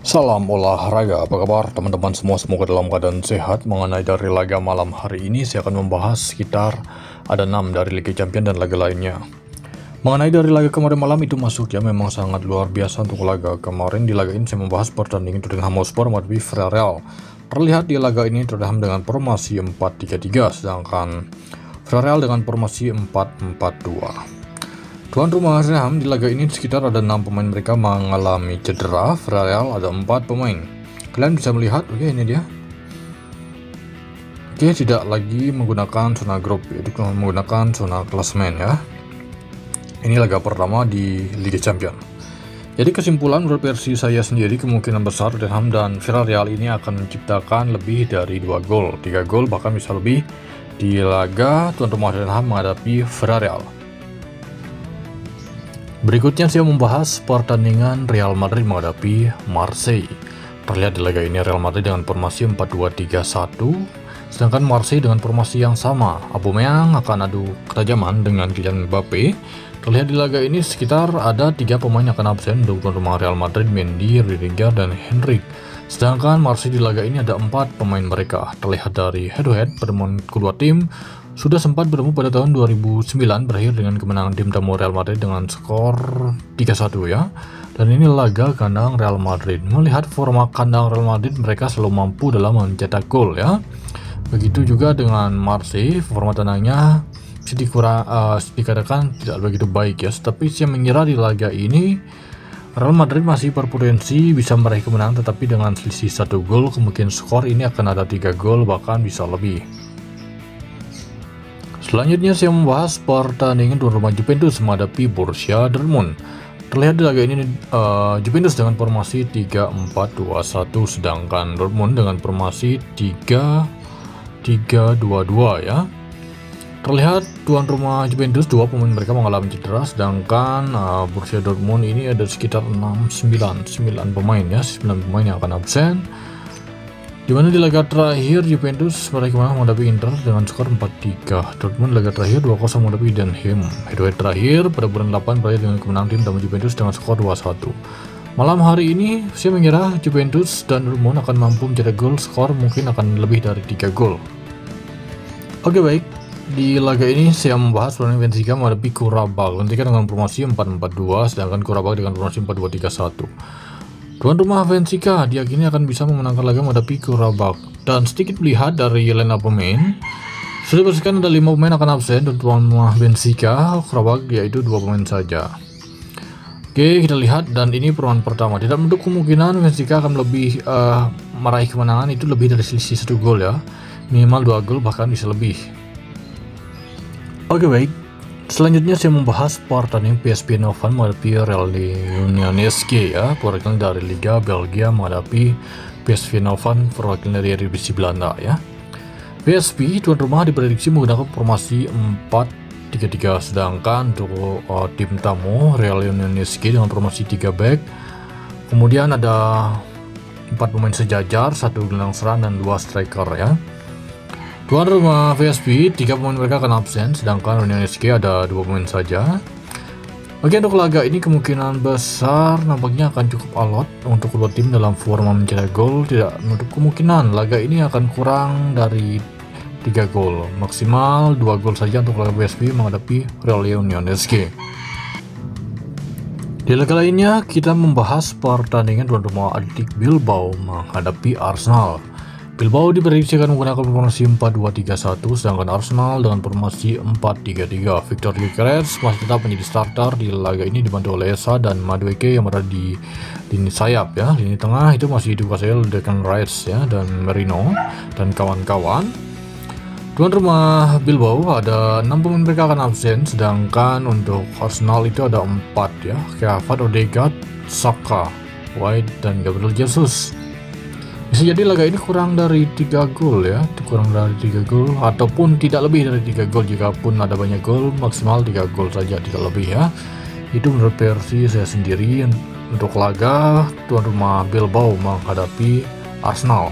Salam olahraga, apa kabar teman-teman semua, semoga dalam keadaan sehat. Mengenai dari laga malam hari ini, saya akan membahas sekitar ada 6 dari Liga Champions dan laga lainnya. Mengenai dari laga kemarin malam itu masuk ya, memang sangat luar biasa untuk laga kemarin. Di laga ini saya membahas pertandingan Tottenham Hotspur menghadapi Villarreal. Terlihat di laga ini Tottenham dengan formasi 4-3-3, sedangkan Villarreal dengan formasi 4-4-2. Tuan rumah Tottenham di laga ini sekitar ada 6 pemain mereka mengalami cedera. Villarreal ada 4 pemain. Kalian bisa melihat, oke, ini dia. Oke, tidak lagi menggunakan zona grup, yaitu menggunakan zona klasemen ya. Ini laga pertama di Liga Champions. Jadi kesimpulan menurut versi saya sendiri, kemungkinan besar Tottenham dan Villarreal ini akan menciptakan lebih dari 2 gol, 3 gol bahkan bisa lebih di laga tuan rumah Tottenham menghadapi Villarreal. Berikutnya saya membahas pertandingan Real Madrid menghadapi Marseille. Terlihat di laga ini Real Madrid dengan formasi 4-2-3-1, sedangkan Marseille dengan formasi yang sama. Aubameyang akan adu ketajaman dengan Kylian Mbappe. Terlihat di laga ini sekitar ada 3 pemain yang akan absen untuk tuan rumah Real Madrid, Mendy, Rudiger, dan Henrik. Sedangkan Marseille di laga ini ada 4 pemain mereka. Terlihat dari head-to-head pertemuan kedua tim sudah sempat bertemu pada tahun 2009, berakhir dengan kemenangan tim tamu Real Madrid dengan skor 3-1 ya. Dan ini laga kandang Real Madrid. Melihat forma kandang Real Madrid, mereka selalu mampu dalam mencetak gol ya. Begitu juga dengan Marseille, forma tandangnya dikatakan tidak begitu baik ya. Tapi saya mengira di laga ini Real Madrid masih berpotensi bisa meraih kemenangan, tetapi dengan selisih 1 gol, kemungkinan skor ini akan ada 3 gol bahkan bisa lebih. Selanjutnya saya membahas pertandingan tuan rumah Juventus menghadapi Borussia Dortmund. Terlihat di laga ini Juventus dengan formasi 3-4-2-1, sedangkan Dortmund dengan formasi 3-3-2-2 ya. Terlihat tuan rumah Juventus 2 pemain mereka mengalami cedera, sedangkan Borussia Dortmund ini ada sekitar 9 pemain ya, 9 pemain yang akan absen. Dimana di laga terakhir Juventus meraih kemenangan menghadapi Inter dengan skor 4-3. Dortmund laga terakhir 2-0 menghadapi Denham. Head-to-head terakhir pada bulan 8 berakhir dengan kemenangan tim tamu Juventus dengan skor 2-1. Malam hari ini saya mengira Juventus dan Dortmund akan mampu mencetak gol, skor mungkin akan lebih dari 3 gol. Oke, baik. Di laga ini saya membahas pertandingan Benfica menghadapi Qarabag. Benfica dengan formasi 4-4-2, sedangkan Qarabag dengan formasi 4-2-3-1. Tuan rumah Benfica diakini akan bisa memenangkan laga menghadapi Qarabag. Dan sedikit melihat dari lineup pemain, sudah pastikan ada 5 pemain akan absen dan tuan rumah Benfica Qarabag yaitu 2 pemain saja. Oke, kita lihat, dan ini perubahan pertama. Tidak menutup kemungkinan Benfica akan lebih meraih kemenangan itu lebih dari selisih 1 gol ya. Minimal 2 gol bahkan bisa lebih. Oke, baik. Selanjutnya saya membahas pertandingan PSV Eindhoven menghadapi Real Unioniski ya, perwakilan dari Liga Belgia menghadapi PSV Eindhoven perwakilan dari divisi Belanda ya. PSV tuan rumah diprediksi menggunakan formasi 4-3-3, sedangkan untuk tim tamu Real Unioniski dengan formasi 3 back. Kemudian ada 4 pemain sejajar, 1 gelandang serang dan 2 striker ya. Tuan rumah PSV 3 pemain mereka akan absen, sedangkan Unioniski ada 2 pemain saja. Oke, untuk laga ini kemungkinan besar nampaknya akan cukup alot untuk kedua tim dalam forma mencetak gol. Tidak menutup kemungkinan laga ini akan kurang dari 3 gol, maksimal 2 gol saja untuk laga PSV menghadapi Real Unioniski. Di laga lainnya kita membahas pertandingan tuan rumah Athletic Bilbao menghadapi Arsenal. Bilbao diprediksi akan menggunakan formasi 4-2-3-1, sedangkan Arsenal dengan formasi 4-3-3. Victor Gyökeres masih tetap menjadi starter di laga ini dibantu oleh Esa dan Madueke yang berada di lini sayap ya. Lini tengah itu masih dikuasai oleh Declan Rice ya, dan Merino dan kawan-kawan. Tuan rumah Bilbao ada 6 pemain mereka akan absen, sedangkan untuk Arsenal itu ada 4 ya, Kevat, Odegaard, Saka, White, dan Gabriel Jesus. Bisa jadi laga ini kurang dari 3 gol ya, kurang dari 3 gol ataupun tidak lebih dari 3 gol. Jika pun ada banyak gol, maksimal 3 gol saja, tidak lebih ya. Itu menurut versi saya sendiri untuk laga tuan rumah Bilbao menghadapi Arsenal.